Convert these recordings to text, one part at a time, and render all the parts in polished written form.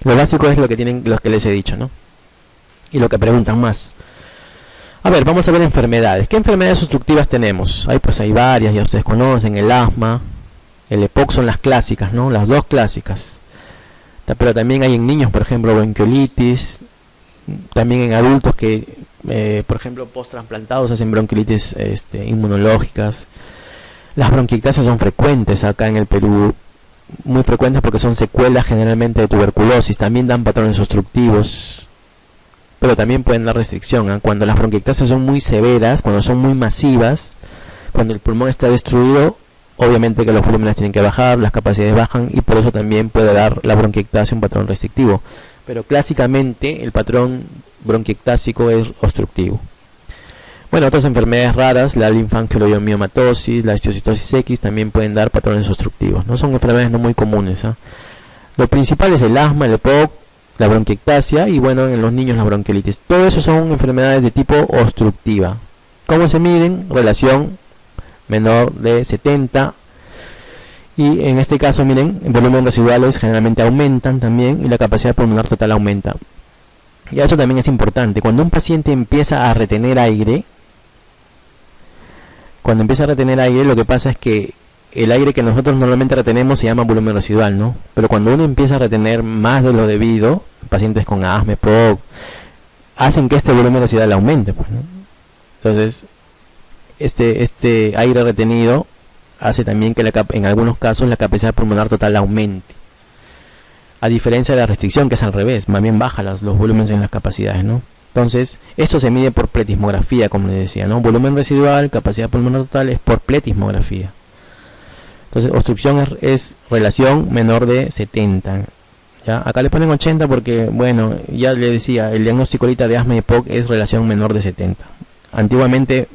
Lo básico es lo que tienen, los que les he dicho, ¿no? Y lo que preguntan más. A ver, vamos a ver enfermedades. ¿Qué enfermedades obstructivas tenemos? Hay varias, ya ustedes conocen, el asma, el EPOC son las clásicas, ¿no? Las dos clásicas. Pero también hay en niños, por ejemplo, bronquiolitis, también en adultos que, por ejemplo, post-trasplantados hacen bronquiolitis inmunológicas. Las bronquiectasias son frecuentes acá en el Perú, muy frecuentes porque son secuelas generalmente de tuberculosis, también dan patrones obstructivos, pero también pueden dar restricción, ¿eh? Cuando las bronquiectasias son muy severas, cuando son muy masivas, cuando el pulmón está destruido, obviamente que los volúmenes tienen que bajar, las capacidades bajan y por eso también puede dar la bronquiectasia un patrón restrictivo. Pero clásicamente el patrón bronquiectásico es obstructivo. Bueno, otras enfermedades raras, la linfangioliomiomatosis, la histiocytosis X también pueden dar patrones obstructivos. No son enfermedades no muy comunes, ¿eh? Lo principal es el asma, el EPOC, la bronquiectasia y bueno, en los niños la bronquiolitis. Todo eso son enfermedades de tipo obstructiva. ¿Cómo se miden? Relación menor de 70. Y en este caso, miren, en volumen residuales generalmente aumentan también y la capacidad pulmonar total aumenta. Y eso también es importante. Cuando un paciente empieza a retener aire, lo que pasa es que el aire que nosotros normalmente retenemos se llama volumen residual, ¿no? Pero cuando uno empieza a retener más de lo debido, pacientes con asma, POC, hacen que este volumen residual aumente, pues, ¿no? Entonces, este aire retenido hace también que en algunos casos la capacidad pulmonar total aumente. A diferencia de la restricción, que es al revés, más bien baja los volúmenes en las capacidades, ¿no? Entonces, esto se mide por pletismografía, como les decía, ¿no? Volumen residual, capacidad pulmonar total es por pletismografía. Entonces, obstrucción es relación menor de 70. ¿Ya? Acá le ponen 80 porque, bueno, ya le decía, el diagnóstico ahorita de asma y EPOC es relación menor de 70. Antiguamente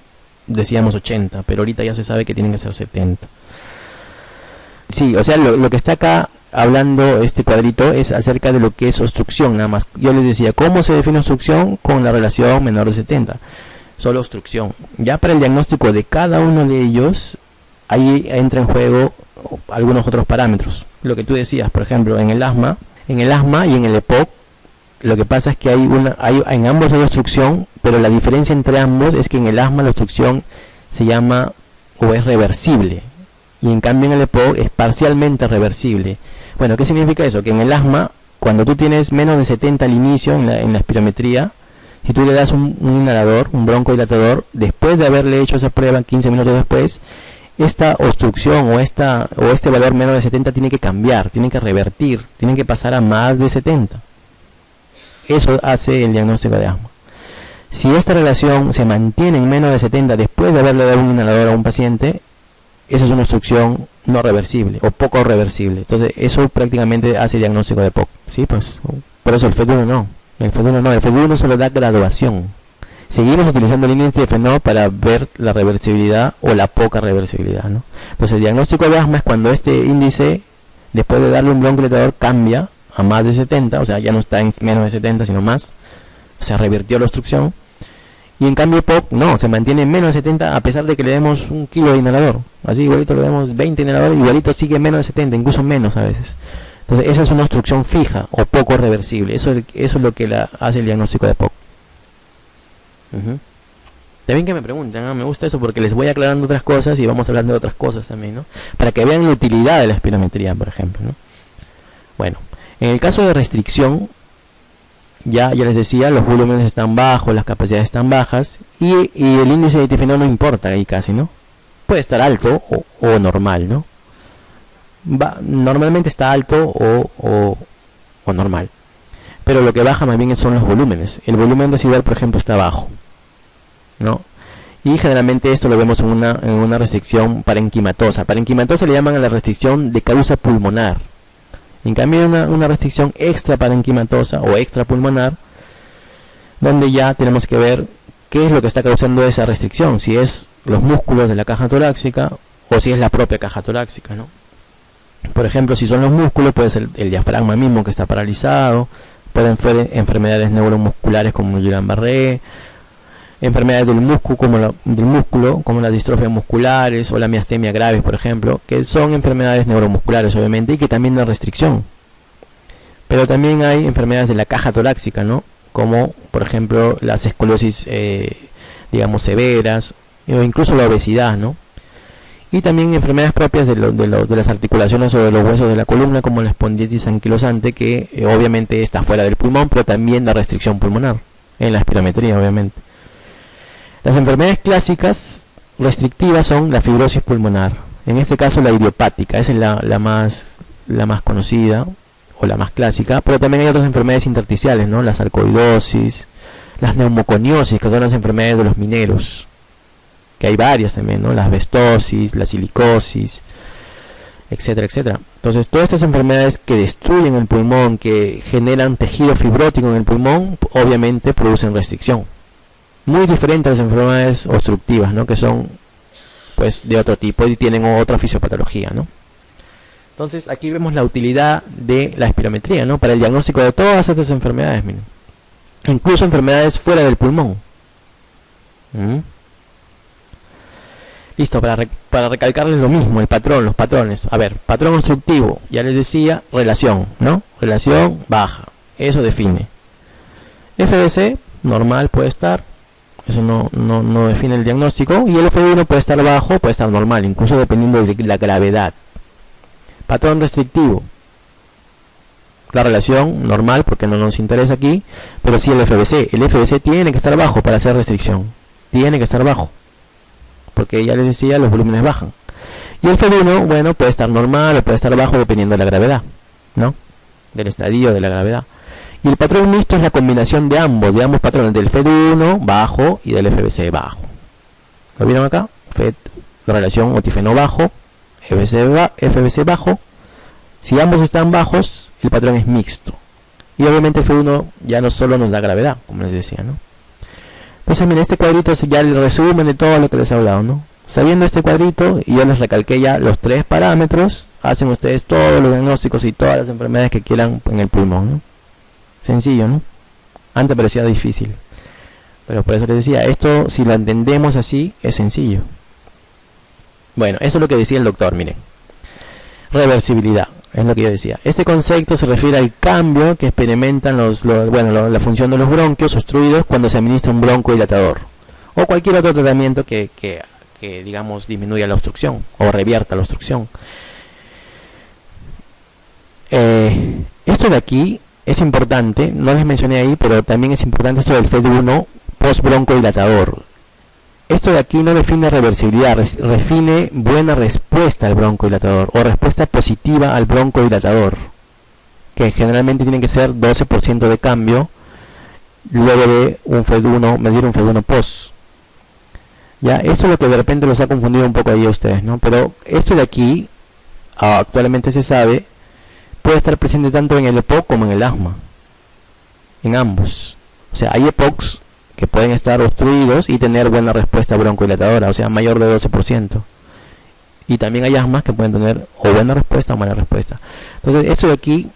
decíamos 80, pero ahorita ya se sabe que tienen que ser 70. Sí, o sea, lo que está acá hablando este cuadrito es acerca de lo que es obstrucción, nada más. Yo les decía, ¿cómo se define obstrucción? Con la relación menor de 70. Solo obstrucción. Ya para el diagnóstico de cada uno de ellos, ahí entra en juego algunos otros parámetros. Lo que tú decías, por ejemplo, en el asma y en el EPOC, lo que pasa es que en ambos hay obstrucción, pero la diferencia entre ambos es que en el asma la obstrucción se llama o es reversible, y en cambio en el EPOC es parcialmente reversible. Bueno, ¿qué significa eso? Que en el asma, cuando tú tienes menos de 70 al inicio en la espirometría, si tú le das un inhalador, un broncodilatador, después de haberle hecho esa prueba 15 minutos después, esta obstrucción o este valor menos de 70 tiene que cambiar, tiene que revertir, tiene que pasar a más de 70. Eso hace el diagnóstico de asma. Si esta relación se mantiene en menos de 70 después de haberle dado un inhalador a un paciente, esa es una obstrucción no reversible o poco reversible. Entonces eso prácticamente hace el diagnóstico de POC. ¿Sí? Pues, por eso el FET1 no. El FET1 solo da graduación. Seguimos utilizando el índice de FENO para ver la reversibilidad o la poca reversibilidad, ¿no? Entonces el diagnóstico de asma es cuando este índice, después de darle un broncodilatador, cambia a más de 70, o sea, ya no está en menos de 70, sino más, se revirtió la obstrucción. Y en cambio POC no, se mantiene en menos de 70 a pesar de que le demos 1 kilo de inhalador. Así igualito le damos 20 inhaladores, igualito sigue menos de 70, incluso menos a veces. Entonces esa es una obstrucción fija o poco reversible. Eso es lo que hace el diagnóstico de POC. También que me preguntan, ¿no? Me gusta eso porque les voy aclarando otras cosas y vamos hablando de otras cosas también, ¿no? Para que vean la utilidad de la espirometría, por ejemplo, ¿no? Bueno, en el caso de restricción, ya les decía, los volúmenes están bajos, las capacidades están bajas y el índice de difenol no importa ahí casi, ¿no? Puede estar alto o normal, ¿no? Normalmente está alto o normal, pero lo que baja más bien son los volúmenes. El volumen residual, por ejemplo, está bajo, ¿no? Y generalmente esto lo vemos en una restricción parenquimatosa. Parenquimatosa le llaman a la restricción de causa pulmonar. En cambio hay una restricción extra parenquimatosa o extra pulmonar, donde ya tenemos que ver qué es lo que está causando esa restricción, si es los músculos de la caja torácica o si es la propia caja torácica, ¿no? Por ejemplo, si son los músculos, puede ser el diafragma mismo que está paralizado, pueden ser enfermedades neuromusculares como el Guillain-Barré, enfermedades del músculo como las distrofias musculares o la miastemia gravis, por ejemplo, que son enfermedades neuromusculares obviamente y que también dan restricción. Pero también hay enfermedades de la caja torácica, ¿no? Como por ejemplo las escoliosis, digamos, severas, o incluso la obesidad, ¿no? Y también enfermedades propias de las articulaciones o de los huesos de la columna, como la espondilitis anquilosante, que obviamente está fuera del pulmón, pero también da restricción pulmonar, en la espirometría, obviamente. Las enfermedades clásicas restrictivas son la fibrosis pulmonar, en este caso la idiopática, esa es la más conocida, o la más clásica, pero también hay otras enfermedades intersticiales, ¿no? La sarcoidosis, las neumoconiosis, que son las enfermedades de los mineros, que hay varias también, ¿no? La asbestosis, la silicosis, etcétera, etcétera. Entonces, todas estas enfermedades que destruyen el pulmón, que generan tejido fibrótico en el pulmón, obviamente producen restricción. Muy diferente a las enfermedades obstructivas, ¿no? Que son, pues, de otro tipo y tienen otra fisiopatología, ¿no? Entonces, aquí vemos la utilidad de la espirometría, ¿no? Para el diagnóstico de todas estas enfermedades, miren. Incluso enfermedades fuera del pulmón. Listo, para recalcarles lo mismo, el patrón, los patrones. A ver, patrón obstructivo, ya les decía, relación, ¿no? Relación baja, eso define. FBC, normal puede estar, eso no define el diagnóstico. Y el F1 puede estar bajo, puede estar normal, incluso dependiendo de la gravedad. Patrón restrictivo, la relación normal, porque no nos interesa aquí, pero sí el FBC. El FBC tiene que estar bajo para hacer restricción, tiene que estar bajo, porque ya les decía, los volúmenes bajan. Y el FED1, bueno, puede estar normal o puede estar bajo dependiendo de la gravedad, ¿no? Del estadio de la gravedad. Y el patrón mixto es la combinación de ambos patrones, del FED1 bajo y del FBC bajo. ¿Lo vieron acá? La relación otifeno bajo, FBC bajo. Si ambos están bajos, el patrón es mixto. Y obviamente el FED1 ya no solo nos da gravedad, como les decía, ¿no? Entonces, miren, este cuadrito es ya el resumen de todo lo que les he hablado, ¿no? Sabiendo este cuadrito, y yo les recalqué ya los 3 parámetros, hacen ustedes todos los diagnósticos y todas las enfermedades que quieran en el pulmón, ¿no? Sencillo, ¿no? Antes parecía difícil, pero por eso les decía, esto si lo entendemos así, es sencillo. Bueno, eso es lo que decía el doctor, miren. Reversibilidad, es lo que yo decía. Este concepto se refiere al cambio que experimentan la función de los bronquios obstruidos cuando se administra un broncodilatador o cualquier otro tratamiento que digamos disminuya la obstrucción o revierta la obstrucción. Esto de aquí es importante, no les mencioné ahí, pero también es importante esto del FED1 post-broncodilatador. Esto de aquí no define reversibilidad, define buena respuesta al broncodilatador o respuesta positiva al broncodilatador, que generalmente tiene que ser 12% de cambio luego de un FED1, medir un FED1 post. Ya, eso es lo que de repente los ha confundido un poco ahí a ustedes, ¿no? Pero esto de aquí, actualmente se sabe, puede estar presente tanto en el EPOC como en el asma, en ambos. O sea, hay EPOCs que pueden estar obstruidos y tener buena respuesta broncodilatadora, o sea, mayor de 12%. Y también hay asmas que pueden tener o buena respuesta o mala respuesta. Entonces, esto de aquí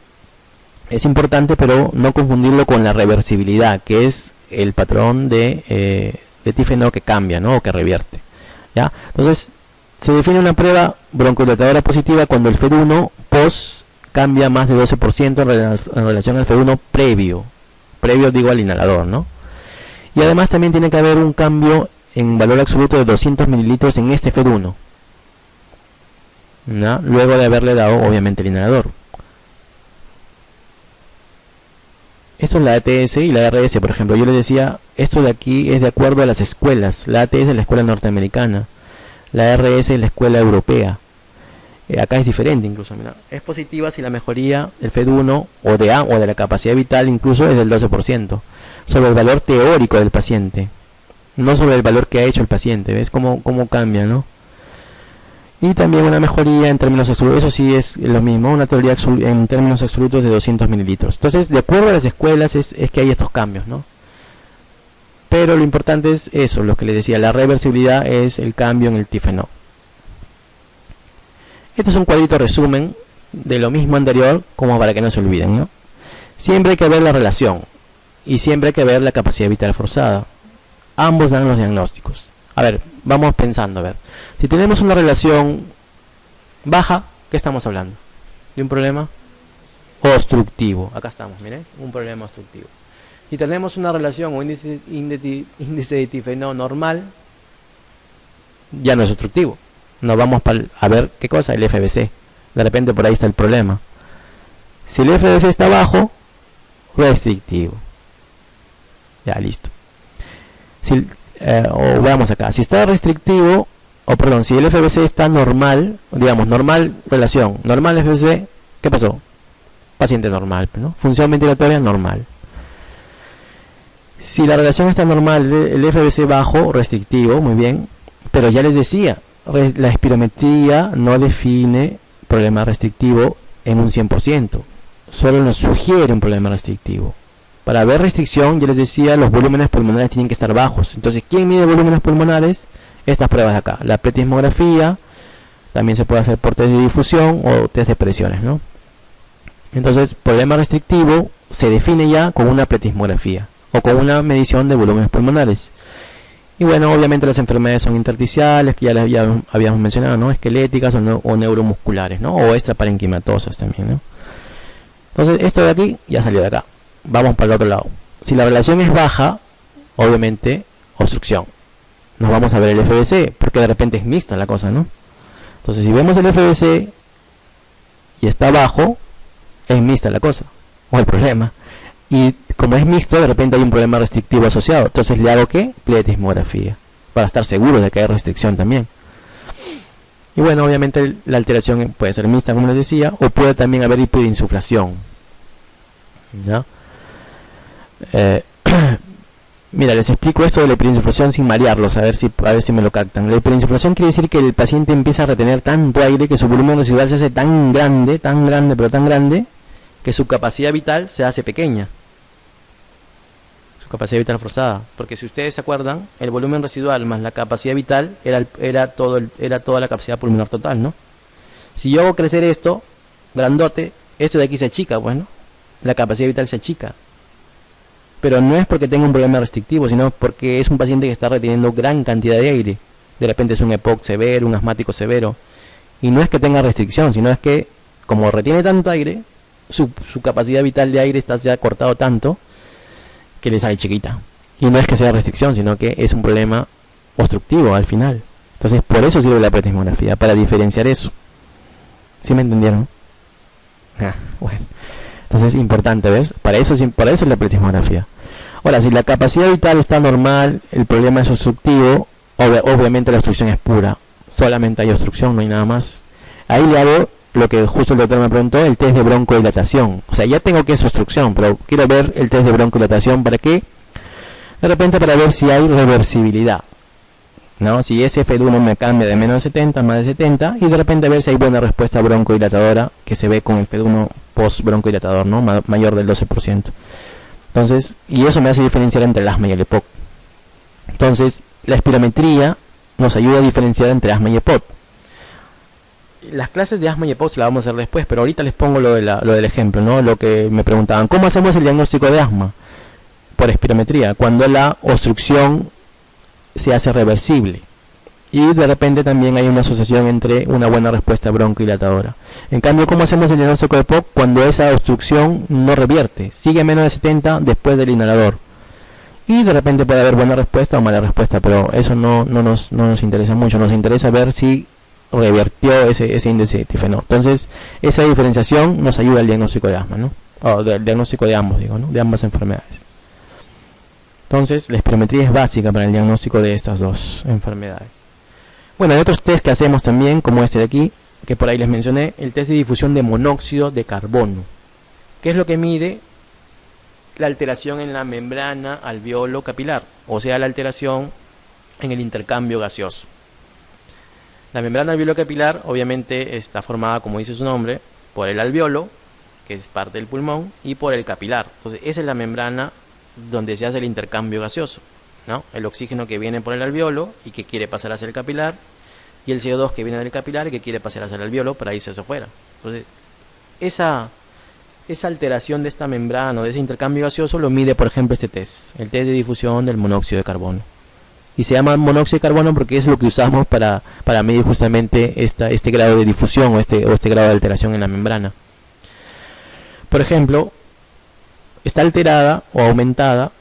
es importante, pero no confundirlo con la reversibilidad, que es el patrón de tifeno que cambia, ¿no? O que revierte, ¿ya? Entonces, se define una prueba broncodilatadora positiva cuando el FED1 post cambia más de 12% en relación al FED1 previo digo al inhalador, ¿no? Y además también tiene que haber un cambio en valor absoluto de 200 mililitros en este FED1, ¿no? Luego de haberle dado obviamente el inhalador. Esto es la ATS y la RS, por ejemplo. Yo les decía, esto de aquí es de acuerdo a las escuelas. La ATS es la escuela norteamericana, la RS es la escuela europea. Acá es diferente incluso, mira. Es positiva si la mejoría del FED1 o de la capacidad vital incluso es del 12%, sobre el valor teórico del paciente, no sobre el valor que ha hecho el paciente. ¿Ves cómo cambia, no? Y también una mejoría en términos absolutos, eso sí es lo mismo, una teoría en términos absolutos de 200 mililitros. Entonces, de acuerdo a las escuelas es que hay estos cambios, ¿no? Pero lo importante es eso, lo que les decía, la reversibilidad es el cambio en el tifeno. Este es un cuadrito resumen de lo mismo anterior, como para que no se olviden, ¿no? Siempre hay que ver la relación y siempre hay que ver la capacidad vital forzada. Ambos dan los diagnósticos. A ver, vamos pensando, a ver. Si tenemos una relación baja, ¿qué estamos hablando? ¿De un problema? obstructivo. Acá estamos, miren, un problema obstructivo. Si tenemos una relación o índice de tifenol normal, ya no es obstructivo. Nos vamos a ver qué cosa, el FBC. De repente por ahí está el problema. Si el FBC está bajo, restrictivo. Ya, listo. Si, o veamos acá, si está restrictivo, o perdón, si el FBC está normal, digamos, normal relación, normal FBC, ¿qué pasó? Paciente normal, ¿no? Función ventilatoria normal. Si la relación está normal, el FBC bajo, restrictivo, muy bien, pero ya les decía, la espirometría no define problema restrictivo en un 100%, solo nos sugiere un problema restrictivo. Para ver restricción, ya les decía, los volúmenes pulmonares tienen que estar bajos. Entonces, ¿quién mide volúmenes pulmonares? Estas pruebas de acá, la pletismografía, también se puede hacer por test de difusión o test de presiones, ¿no? Entonces, problema restrictivo se define ya con una pletismografía o con una medición de volúmenes pulmonares. Y bueno, obviamente las enfermedades son intersticiales, que ya habíamos mencionado, ¿no? Esqueléticas o neuromusculares, ¿no? O extraparenquimatosas también, ¿no? Entonces, esto de aquí ya salió de acá. Vamos para el otro lado. Si la relación es baja, obviamente, obstrucción. Nos vamos a ver el FBC, porque de repente es mixta la cosa, ¿no? Entonces, si vemos el FBC y está bajo, es mixta la cosa, o el problema. Y como es mixto, de repente hay un problema restrictivo asociado. Entonces, ¿le hago qué? Pletismografía, para estar seguro de que hay restricción también. Y bueno, obviamente la alteración puede ser mixta, como les decía, o puede también haber hiperinsuflación, ¿ya? Mira, les explico esto de la hiperinsuflación sin marearlos, a ver si me lo captan. La hiperinsuflación quiere decir que el paciente empieza a retener tanto aire que su volumen residual se hace tan grande, pero tan grande, que su capacidad vital se hace pequeña. Su capacidad vital forzada. Porque si ustedes se acuerdan, el volumen residual más la capacidad vital era toda la capacidad pulmonar total, ¿no? Si yo hago crecer esto, grandote, esto de aquí se achica, pues, ¿no? La capacidad vital se achica. Pero no es porque tenga un problema restrictivo, sino porque es un paciente que está reteniendo gran cantidad de aire. De repente es un EPOC severo, un asmático severo. Y no es que tenga restricción, sino es que, como retiene tanto aire, su capacidad vital de aire se ha cortado tanto que le sale chiquita. Y no es que sea restricción, sino que es un problema obstructivo al final. Entonces, por eso sirve la pletismografía, para diferenciar eso. ¿Sí me entendieron? Bueno. Entonces es importante, ¿ves? Para eso es la pletismografía. Ahora, si la capacidad vital está normal, el problema es obstructivo, obviamente la obstrucción es pura. Solamente hay obstrucción, no hay nada más. Ahí le hago lo que justo el doctor me preguntó, el test de broncodilatación. O sea, ya tengo que es obstrucción, pero quiero ver el test de broncodilatación. ¿Para qué? De repente para ver si hay reversibilidad, ¿no? Si ese FD1 me cambia de menos de 70 a más de 70, y de repente ver si hay buena respuesta broncodilatadora que se ve con el FD1 post broncodilatador, ¿no? Mayor del 12%. Entonces, y eso me hace diferenciar entre el asma y el EPOC. Entonces, la espirometría nos ayuda a diferenciar entre asma y EPOC. Las clases de asma y EPOC las vamos a hacer después, pero ahorita les pongo lo del ejemplo, ¿no? Lo que me preguntaban, ¿cómo hacemos el diagnóstico de asma? Por espirometría, cuando la obstrucción se hace reversible y de repente también hay una asociación entre una buena respuesta broncodilatadora. En cambio, ¿cómo hacemos el diagnóstico de EPOC? Cuando esa obstrucción no revierte, sigue a menos de 70 después del inhalador, y de repente puede haber buena respuesta o mala respuesta, pero eso no nos interesa mucho. Nos interesa ver si revertió ese índice de tifenol. Entonces, esa diferenciación nos ayuda al diagnóstico de asma, ¿no? O del diagnóstico de ambos, digo, ¿no? De ambas enfermedades. Entonces, la espirometría es básica para el diagnóstico de estas dos enfermedades. Bueno, hay otros test que hacemos también, como este de aquí, que por ahí les mencioné, el test de difusión de monóxido de carbono, que es lo que mide la alteración en la membrana alveolo capilar, o sea, la alteración en el intercambio gaseoso. La membrana alveolo capilar obviamente está formada, como dice su nombre, por el alveolo, que es parte del pulmón, y por el capilar. Entonces, esa es la membrana donde se hace el intercambio gaseoso, ¿no? El oxígeno que viene por el alveolo y que quiere pasar hacia el capilar, y el CO2 que viene del capilar y que quiere pasar hacia el alveolo para irse hacia afuera. Entonces, esa alteración de esta membrana o de ese intercambio gaseoso lo mide, por ejemplo, este test, el test de difusión del monóxido de carbono. Y se llama monóxido de carbono porque es lo que usamos para medir justamente este grado de difusión o este grado de alteración en la membrana. Por ejemplo, está alterada o aumentada,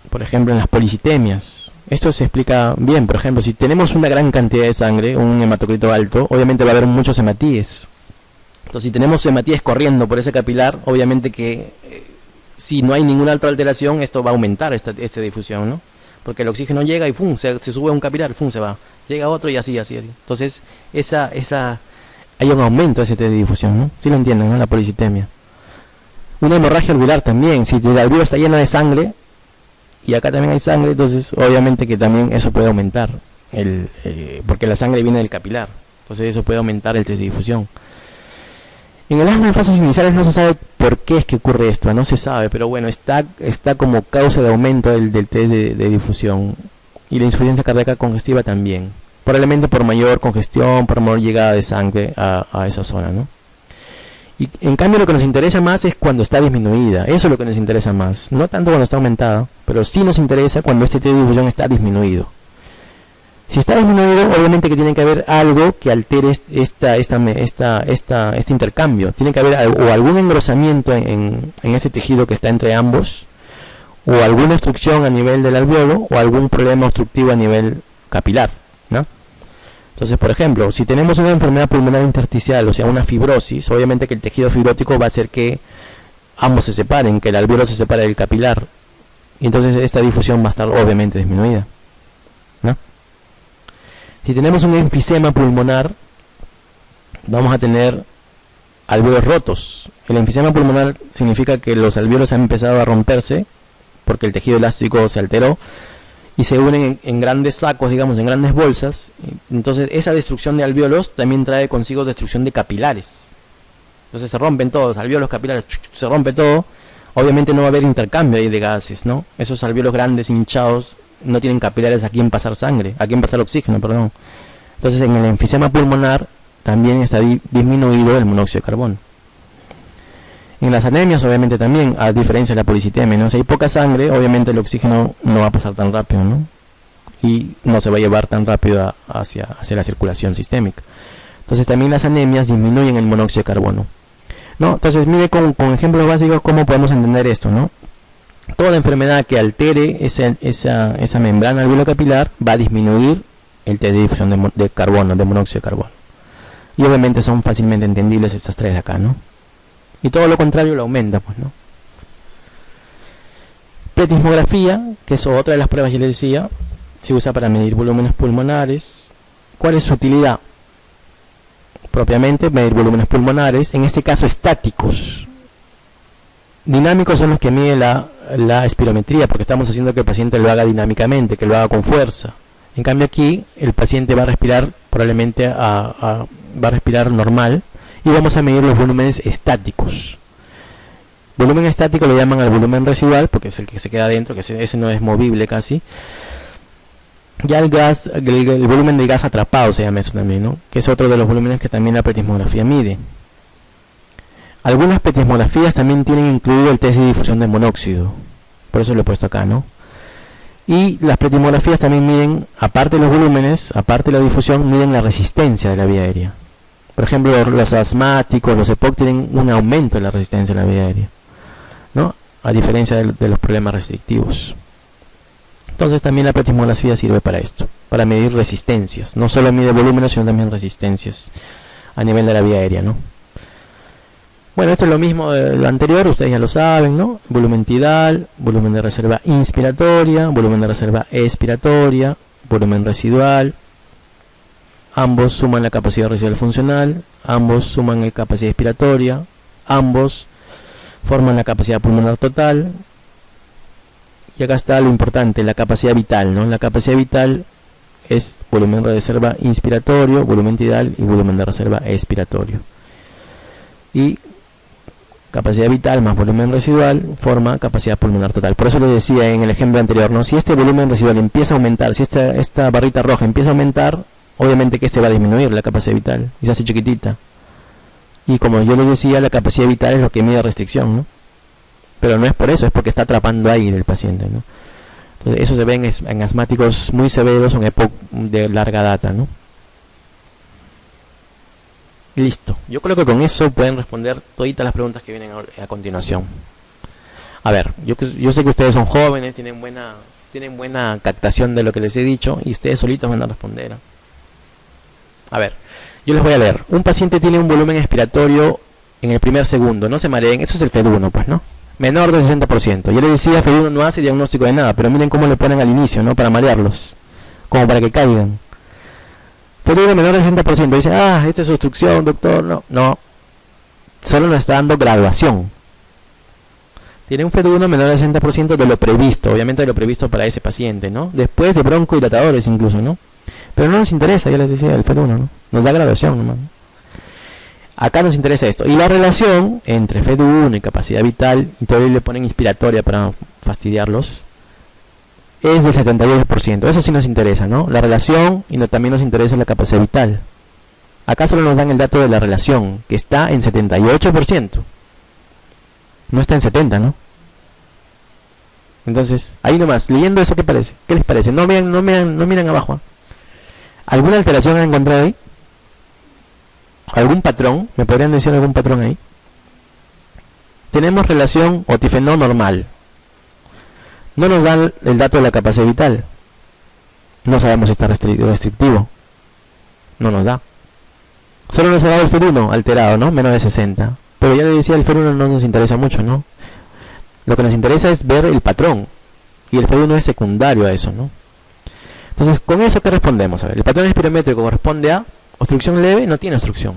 por ejemplo, en las policitemias. Esto se explica bien. Por ejemplo, si tenemos una gran cantidad de sangre, un hematocrito alto, obviamente va a haber muchos hematíes. Entonces, si tenemos hematíes corriendo por ese capilar, obviamente que si no hay ninguna otra alteración, esto va a aumentar esta difusión, ¿no? Porque el oxígeno llega y ¡pum! Se sube a un capilar, ¡pum! Se va. Llega otro y así. Entonces, hay un aumento de de difusión, ¿no? Si lo entienden, ¿no? La policitemia. Una hemorragia alveolar también. Si el alveolo está llena de sangre, y acá también hay sangre, entonces obviamente que también eso puede aumentar, porque la sangre viene del capilar. Entonces eso puede aumentar el test de difusión. En el asma en fases iniciales no se sabe por qué es que ocurre esto, no se sabe, pero bueno, está como causa de aumento del test de difusión. Y la insuficiencia cardíaca congestiva también. Probablemente por mayor congestión, por mayor llegada de sangre a esa zona, ¿no? Y en cambio lo que nos interesa más es cuando está disminuida. Eso es lo que nos interesa más. No tanto cuando está aumentada, pero sí nos interesa cuando este test de difusión está disminuido. Si está disminuido, obviamente que tiene que haber algo que altere este intercambio. Tiene que haber o algún engrosamiento en ese tejido que está entre ambos, o alguna obstrucción a nivel del alveolo, o algún problema obstructivo a nivel capilar, ¿no? Entonces, por ejemplo, si tenemos una enfermedad pulmonar intersticial, o sea, una fibrosis, obviamente que el tejido fibrótico va a hacer que ambos se separen, que el alveolo se separe del capilar. Y entonces esta difusión va a estar obviamente disminuida, ¿no? Si tenemos un enfisema pulmonar, vamos a tener alveolos rotos. El enfisema pulmonar significa que los alveolos han empezado a romperse porque el tejido elástico se alteró y se unen en grandes sacos, digamos, en grandes bolsas. Entonces esa destrucción de alveolos también trae consigo destrucción de capilares. Entonces se rompen todos, alveolos, capilares, se rompe todo. Obviamente no va a haber intercambio ahí de gases, ¿no? Esos alveolos grandes, hinchados, no tienen capilares a quien pasar sangre, a quien pasar oxígeno, perdón. Entonces en el enfisema pulmonar también está disminuido el monóxido de carbono. En las anemias obviamente también, a diferencia de la policitemia, ¿no? Si hay poca sangre, obviamente el oxígeno no va a pasar tan rápido, ¿no? Y no se va a llevar tan rápido hacia la circulación sistémica. Entonces también las anemias disminuyen el monóxido de carbono, ¿no? Entonces mire con ejemplos básicos cómo podemos entender esto, ¿no? Toda enfermedad que altere esa membrana alveolo-capilar va a disminuir el test de difusión de carbono, de monóxido de carbono. Y obviamente son fácilmente entendibles estas tres de acá, ¿no? Y todo lo contrario lo aumenta, pues, ¿no? Pletismografía, que es otra de las pruebas que les decía, se usa para medir volúmenes pulmonares. ¿Cuál es su utilidad? Propiamente medir volúmenes pulmonares, en este caso estáticos. Dinámicos son los que miden la espirometría, porque estamos haciendo que el paciente lo haga dinámicamente, que lo haga con fuerza. En cambio aquí el paciente va a respirar probablemente va a respirar normal, y vamos a medir los volúmenes estáticos. Volumen estático lo llaman al volumen residual, porque es el que se queda dentro, que ese no es movible casi. Ya el volumen del gas atrapado se llama eso también, ¿no? Que es otro de los volúmenes que también la pletismografía mide. Algunas pletismografías también tienen incluido el test de difusión de monóxido, por eso lo he puesto acá, ¿no? Y las pletismografías también miden, aparte de los volúmenes, aparte de la difusión, miden la resistencia de la vía aérea. Por ejemplo, los asmáticos, los EPOC tienen un aumento en la resistencia de la vía aérea, ¿no? A diferencia de los problemas restrictivos. Entonces también la pletismografía sirve para esto, para medir resistencias. No solo mide volúmenes, sino también resistencias a nivel de la vía aérea, ¿no? Bueno, esto es lo mismo de lo anterior, ustedes ya lo saben, ¿no? Volumen tidal, volumen de reserva inspiratoria, volumen de reserva expiratoria, volumen residual. Ambos suman la capacidad residual funcional, ambos suman la capacidad expiratoria, ambos forman la capacidad pulmonar total. Y acá está lo importante, la capacidad vital, ¿no? La capacidad vital es volumen de reserva inspiratorio, volumen tidal y volumen de reserva expiratorio. Y capacidad vital más volumen residual forma capacidad pulmonar total. Por eso les decía en el ejemplo anterior, ¿no? Si este volumen residual empieza a aumentar, si esta barrita roja empieza a aumentar, obviamente que este va a disminuir la capacidad vital y se hace chiquitita. Y como yo les decía, la capacidad vital es lo que mide restricción, ¿no? Pero no es por eso, es porque está atrapando aire el paciente, ¿no? Entonces eso se ve en asmáticos muy severos, en EPOC de larga data, ¿no? Listo. Yo creo que con eso pueden responder todas las preguntas que vienen a continuación. A ver, yo sé que ustedes son jóvenes, tienen buena captación de lo que les he dicho y ustedes solitos van a responder. A ver, yo les voy a leer. Un paciente tiene un volumen expiratorio en el primer segundo, no se mareen, eso es el FED1, pues, ¿no? Menor del 60%. Yo les decía, FED1 no hace diagnóstico de nada, pero miren cómo le ponen al inicio, ¿no? Para marearlos, como para que caigan. FED1 menor del 60%. Dicen, esto es obstrucción, doctor. No, solo nos está dando graduación. Tiene un FED1 menor del 60% de lo previsto, obviamente de lo previsto para ese paciente, ¿no? Después de broncodilatadores incluso, ¿no? Pero no nos interesa, ya les decía, el FED1, ¿no? Nos da graduación nomás. Acá nos interesa esto. Y la relación entre FED1 y capacidad vital, y todavía le ponen inspiratoria para fastidiarlos, es del 78%. Eso sí nos interesa, ¿no? La relación, y también nos interesa la capacidad vital. Acá solo nos dan el dato de la relación, que está en 78%. No está en 70, ¿no? Entonces, ahí nomás, leyendo eso, ¿qué parece? ¿Qué les parece? No miran abajo, ¿eh? ¿Alguna alteración han encontrado ahí? ¿Algún patrón? ¿Me podrían decir algún patrón ahí? Tenemos relación otifenol normal. No nos dan el dato de la capacidad vital. No sabemos si está restrictivo. No nos da. Solo nos ha dado el FED1 alterado, ¿no? Menos de 60. Pero ya le decía, el FED1 no nos interesa mucho, ¿no? Lo que nos interesa es ver el patrón. Y el FED1 es secundario a eso, ¿no? Entonces, ¿con eso qué respondemos? A ver, el patrón espirométrico corresponde a obstrucción leve, no tiene obstrucción.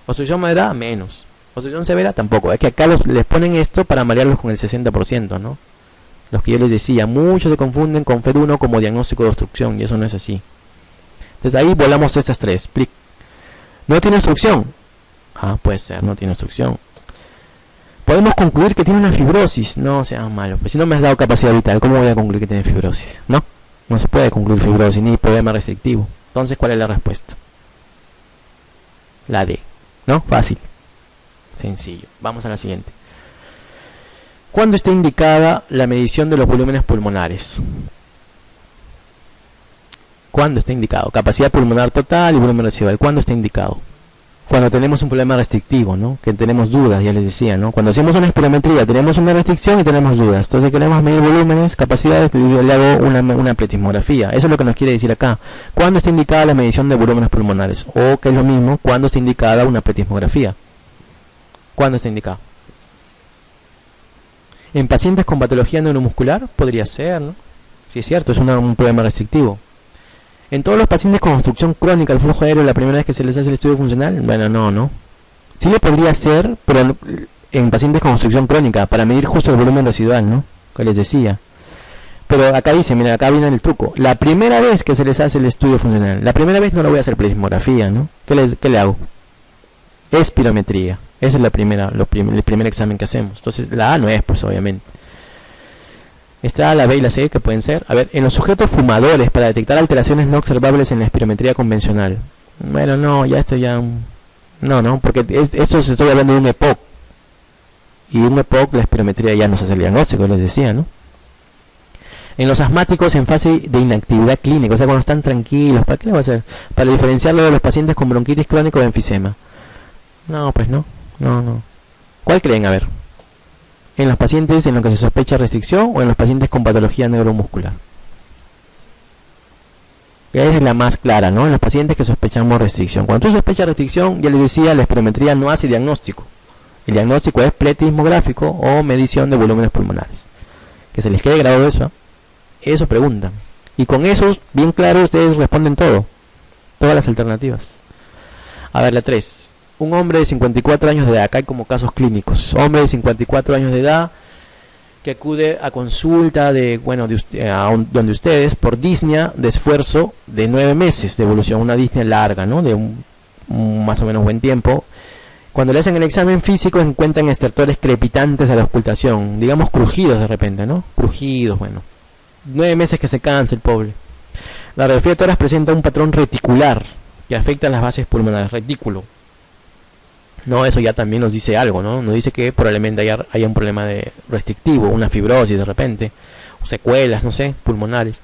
Obstrucción moderada, menos. Obstrucción severa, tampoco. Es que acá les ponen esto para marearlos con el 60%, ¿no? Los que yo les decía, muchos se confunden con FED1 como diagnóstico de obstrucción, y eso no es así. Entonces ahí volamos estas tres. ¿No tiene obstrucción? Puede ser, no tiene obstrucción. Podemos concluir que tiene una fibrosis. No sea malo, pues si no me has dado capacidad vital, ¿cómo voy a concluir que tiene fibrosis? No se puede concluir fibrosis ni problema restrictivo. Entonces, ¿cuál es la respuesta? La D, ¿no? Fácil, sencillo. Vamos a la siguiente. ¿Cuándo está indicada la medición de los volúmenes pulmonares? ¿Cuándo está indicado? Capacidad pulmonar total y volumen residual. ¿Cuándo está indicado? Cuando tenemos un problema restrictivo, ¿no? Que tenemos dudas, ya les decía, ¿no? Cuando hacemos una espirometría tenemos una restricción y tenemos dudas. Entonces queremos medir volúmenes, capacidades, le hago una pletismografía. Eso es lo que nos quiere decir acá. ¿Cuándo está indicada la medición de volúmenes pulmonares? O, que es lo mismo, ¿cuándo está indicada una pletismografía? ¿Cuándo está indicado? En pacientes con patología neuromuscular podría ser, ¿no? Sí, es cierto, es un problema restrictivo. En todos los pacientes con obstrucción crónica del flujo aéreo, la primera vez que se les hace el estudio funcional, bueno, no. Sí le podría hacer, pero en pacientes con obstrucción crónica, para medir justo el volumen residual, ¿no? Que les decía. Pero acá dice, mira, acá viene el truco. La primera vez que se les hace el estudio funcional, la primera vez no lo voy a hacer pletismografía, ¿no? ¿Qué le hago? Espirometría. Esa es el primer examen que hacemos. Entonces, la A no es, pues, obviamente. Está la B y la C, que pueden ser. A ver, en los sujetos fumadores, para detectar alteraciones no observables en la espirometría convencional. Bueno, no, esto ya... No, porque esto se estoy hablando de un EPOC. Y un EPOC, la espirometría ya nos hace el diagnóstico, les decía, ¿no? En los asmáticos en fase de inactividad clínica, o sea, cuando están tranquilos, ¿para qué le va a hacer? Para diferenciarlo de los pacientes con bronquitis crónica o enfisema. No, pues no. ¿Cuál creen? A ver. ¿En los pacientes en los que se sospecha restricción o en los pacientes con patología neuromuscular? Esa es la más clara, ¿no? En los pacientes que sospechamos restricción. Cuando tú sospechas restricción, ya les decía, la espirometría no hace diagnóstico. El diagnóstico es pletismográfico o medición de volúmenes pulmonares. Que se les quede grabado eso. Eso preguntan. Y con esos, bien claro, ustedes responden todo. Todas las alternativas. A ver, la 3. Un hombre de 54 años de edad, acá hay como casos clínicos. Hombre de 54 años de edad que acude a consulta donde ustedes por disnea de esfuerzo de 9 meses de evolución, una disnea larga, ¿no? De un más o menos buen tiempo. Cuando le hacen el examen físico encuentran estertores crepitantes a la auscultación, digamos crujidos de repente, ¿no? Crujidos, bueno. 9 meses que se cansa el pobre. La radiografía de tórax presenta un patrón reticular que afecta a las bases pulmonares, retículo. No, eso ya también nos dice algo, ¿no? Nos dice que probablemente haya un problema restrictivo, una fibrosis de repente, o secuelas, no sé, pulmonares.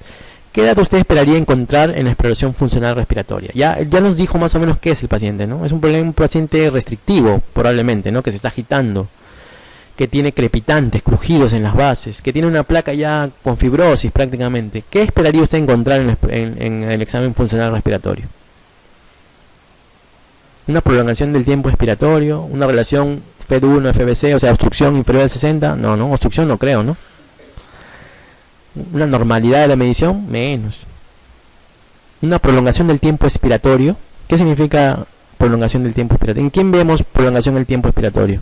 ¿qué dato usted esperaría encontrar en la exploración funcional respiratoria? Ya nos dijo más o menos qué es el paciente, ¿no? Es un paciente restrictivo, probablemente, ¿no? Que se está agitando, que tiene crepitantes, crujidos en las bases, que tiene una placa ya con fibrosis prácticamente. ¿Qué esperaría usted encontrar en el examen funcional respiratorio? Una prolongación del tiempo expiratorio, una relación FED1, FBC, o sea, obstrucción inferior al 60, no, obstrucción no creo, ¿no? Una normalidad de la medición, menos. Una prolongación del tiempo expiratorio, ¿qué significa prolongación del tiempo expiratorio? ¿En quién vemos prolongación del tiempo expiratorio?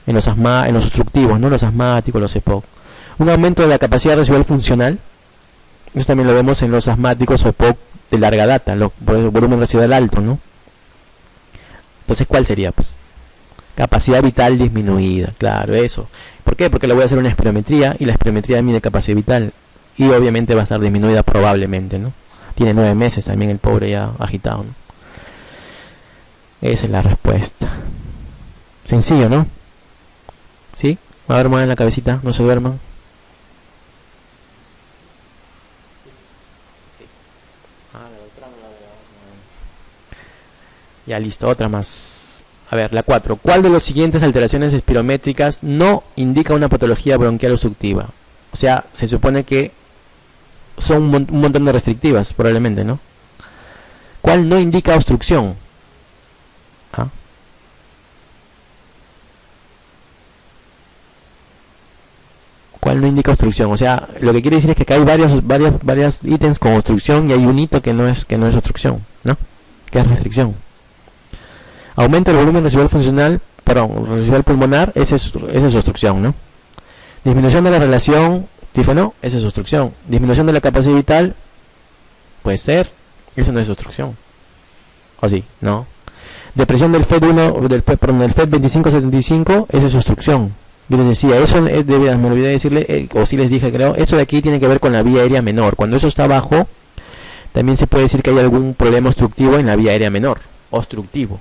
En los obstructivos, ¿no? Los asmáticos, los EPOC. Un aumento de la capacidad residual funcional, eso también lo vemos en los asmáticos o EPOC de larga data, por el volumen residual alto, ¿no? Entonces, ¿cuál sería? Pues capacidad vital disminuida, claro, eso. ¿Por qué? Porque le voy a hacer una espirometría y la espirometría mide capacidad vital y obviamente va a estar disminuida probablemente, ¿no? Tiene 9 meses también el pobre ya agitado, ¿no? Esa es la respuesta. Sencillo, ¿no? ¿Sí? A ver, muevan la cabecita, no se duerman. Ya listo, otra más. A ver, la 4. ¿Cuál de las siguientes alteraciones espirométricas no indica una patología bronquial obstructiva? O sea, se supone que son un montón de restrictivas, probablemente, ¿no? ¿Cuál no indica obstrucción? ¿Ah? ¿Cuál no indica obstrucción? O sea, lo que quiere decir es que acá hay varios ítems con obstrucción y hay un hito que no es obstrucción, ¿no? Que es restricción. Aumento del volumen residual funcional, residual pulmonar, esa es obstrucción, ¿no? Disminución de la relación tifo-no, esa es obstrucción. Disminución de la capacidad vital, puede ser, eso no es obstrucción. ¿O sí? No. Depresión del FED1, del FED 2575, esa es obstrucción. Yo les decía, eso me olvidé decirle, o sí les dije, creo, eso de aquí tiene que ver con la vía aérea menor. Cuando eso está abajo, también se puede decir que hay algún problema obstructivo en la vía aérea menor, obstructivo.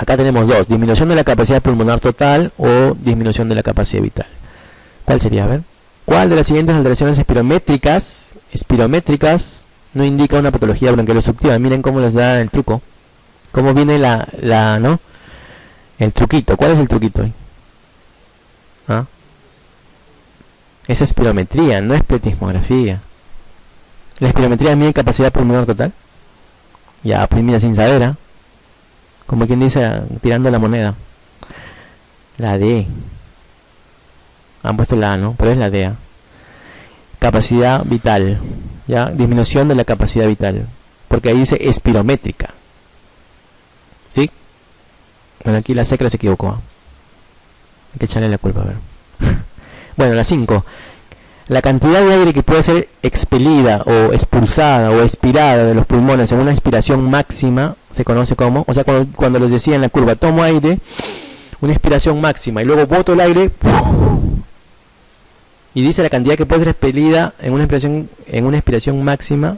Acá tenemos dos, disminución de la capacidad pulmonar total o disminución de la capacidad vital. ¿Cuál sería? A ver. ¿Cuál de las siguientes alteraciones espirométricas no indica una patología bronquial obstructiva? Miren cómo les da el truco. Cómo viene ¿no? El truquito. ¿Cuál es el truquito? ¿Ah? Es espirometría, no es pletismografía. La espirometría mide capacidad pulmonar total. Ya, pues mira, sin saber, ¿ah? Como quien dice, tirando la moneda. La D. Han puesto la A, ¿no? Pero es la D. Capacidad vital. ¿Ya? Disminución de la capacidad vital. Porque ahí dice espirométrica. ¿Sí? Bueno, aquí la secra se equivocó. Hay que echarle la culpa, a ver. Bueno, la 5. La cantidad de aire que puede ser expelida o expulsada o expirada de los pulmones en una expiración máxima se conoce como, o sea, cuando les decía en la curva, tomo aire, una expiración máxima y luego boto el aire y dice la cantidad que puede ser expelida en una expiración máxima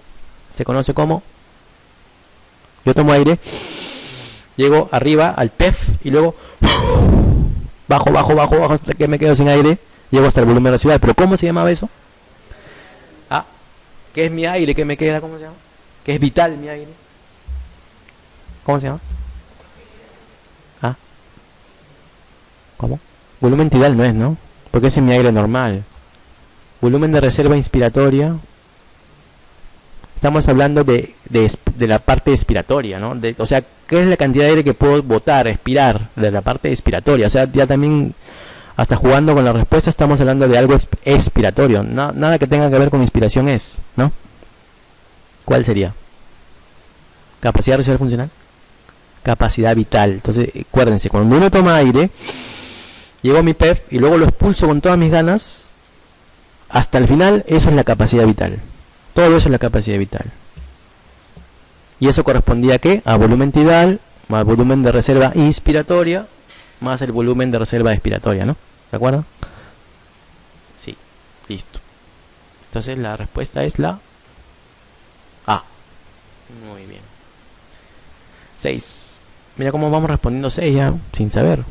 se conoce como, yo tomo aire, llego arriba al PEF y luego bajo hasta que me quedo sin aire. Llego hasta el volumen residual, pero ¿cómo se llamaba eso? Ah, ¿qué es mi aire? ¿Qué me queda? ¿Cómo se llama? ¿Qué es vital mi aire? ¿Cómo se llama? Ah, ¿cómo? Volumen tidal no es, ¿no? Porque ese es mi aire normal. Volumen de reserva inspiratoria. Estamos hablando de la parte expiratoria, ¿no? O sea, ¿qué es la cantidad de aire que puedo botar, expirar de la parte expiratoria? O sea, ya también... Hasta jugando con la respuesta estamos hablando de algo expiratorio. Nada que tenga que ver con inspiración ¿no? ¿Cuál sería? ¿Capacidad residual funcional? Capacidad vital. Entonces, acuérdense, cuando uno toma aire, llego a mi PEF y luego lo expulso con todas mis ganas, hasta el final, eso es la capacidad vital. Todo eso es la capacidad vital. Y eso correspondía ¿a qué? A volumen tidal, más volumen de reserva inspiratoria, más el volumen de reserva expiratoria, ¿no? ¿De acuerdo? Sí, listo. Entonces la respuesta es la A. Muy bien. 6. Mira cómo vamos respondiendo 6 ya, sin saber,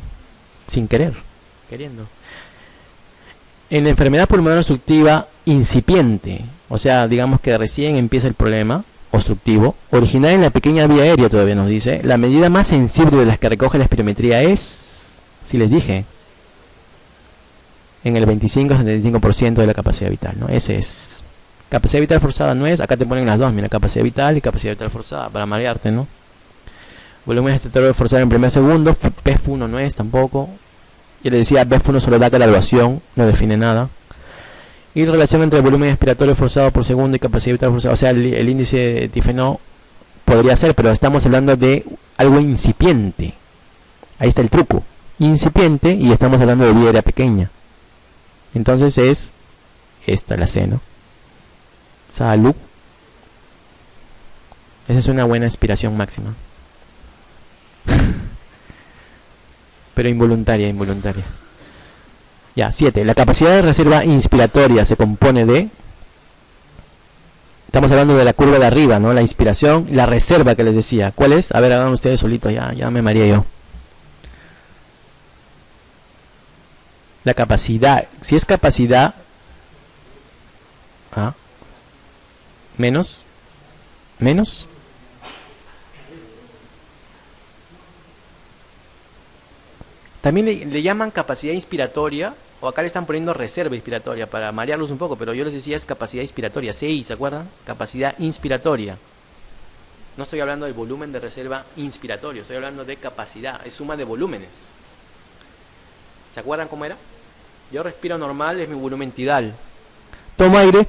sin querer, queriendo. En la enfermedad pulmonar obstructiva incipiente, o sea, digamos que recién empieza el problema obstructivo, original en la pequeña vía aérea, todavía nos dice. La medida más sensible de las que recoge la espirometría es, si les dije, en el 25-75% de la capacidad vital, ¿no? Ese es. Capacidad vital forzada no es, acá te ponen las dos, mira, capacidad vital y capacidad vital forzada, para marearte, ¿no? Volumen expiratorio forzado en primer segundo, PEF1 no es tampoco. Yo les decía, PEF1 solo da la evaluación, no define nada. Y relación entre el volumen expiratorio forzado por segundo y capacidad vital forzada, o sea, el índice de Tifenó podría ser, pero estamos hablando de algo incipiente. Ahí está el truco, incipiente, y estamos hablando de vía aérea pequeña. Entonces es esta la C, ¿no? Salud. Esa es una buena expiración máxima. Pero involuntaria. Ya, 7. La capacidad de reserva inspiratoria se compone de... Estamos hablando de la curva de arriba, ¿no? La inspiración, la reserva que les decía. ¿Cuál es? A ver, hagan ustedes solitos, ya me mareé yo. La capacidad, si es capacidad... menos. También le llaman capacidad inspiratoria, o acá le están poniendo reserva inspiratoria para marearlos un poco, pero yo les decía es capacidad inspiratoria, CI, ¿se acuerdan? Capacidad inspiratoria. No estoy hablando del volumen de reserva inspiratorio, estoy hablando de capacidad, es suma de volúmenes. ¿Se acuerdan cómo era? Yo respiro normal, es mi volumen tidal. Tomo aire,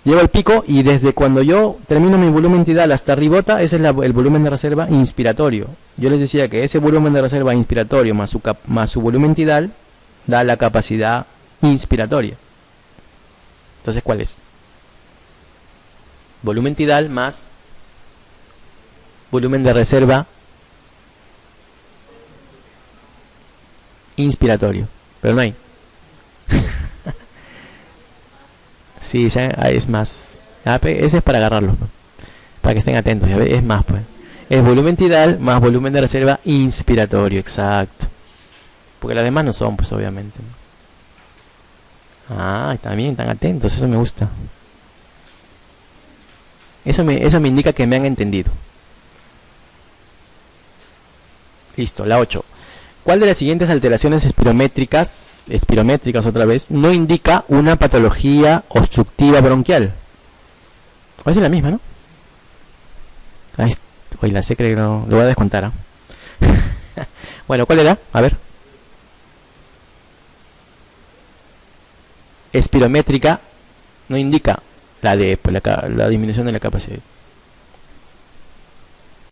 llevo el pico y desde cuando yo termino mi volumen tidal hasta arribota, ese es el volumen de reserva inspiratorio. Yo les decía que ese volumen de reserva inspiratorio más su volumen tidal da la capacidad inspiratoria. Entonces, ¿cuál es? Volumen tidal más volumen de reserva inspiratorio. Pero no hay. Sí, es más. Ese es para agarrarlo, ¿no? Para que estén atentos, ¿ya ves? Es más, pues. Es volumen tidal más volumen de reserva inspiratorio, exacto. Porque las demás no son, pues, obviamente, ¿no? También están atentos, eso me gusta. Eso me indica que me han entendido. Listo, la 8. ¿Cuál de las siguientes alteraciones espirométricas otra vez, no indica una patología obstructiva bronquial? O es la misma, ¿no? Hoy la sé, creo que no, lo voy a descontar, Bueno, ¿cuál era? A ver. Espirométrica no indica la disminución de la capacidad.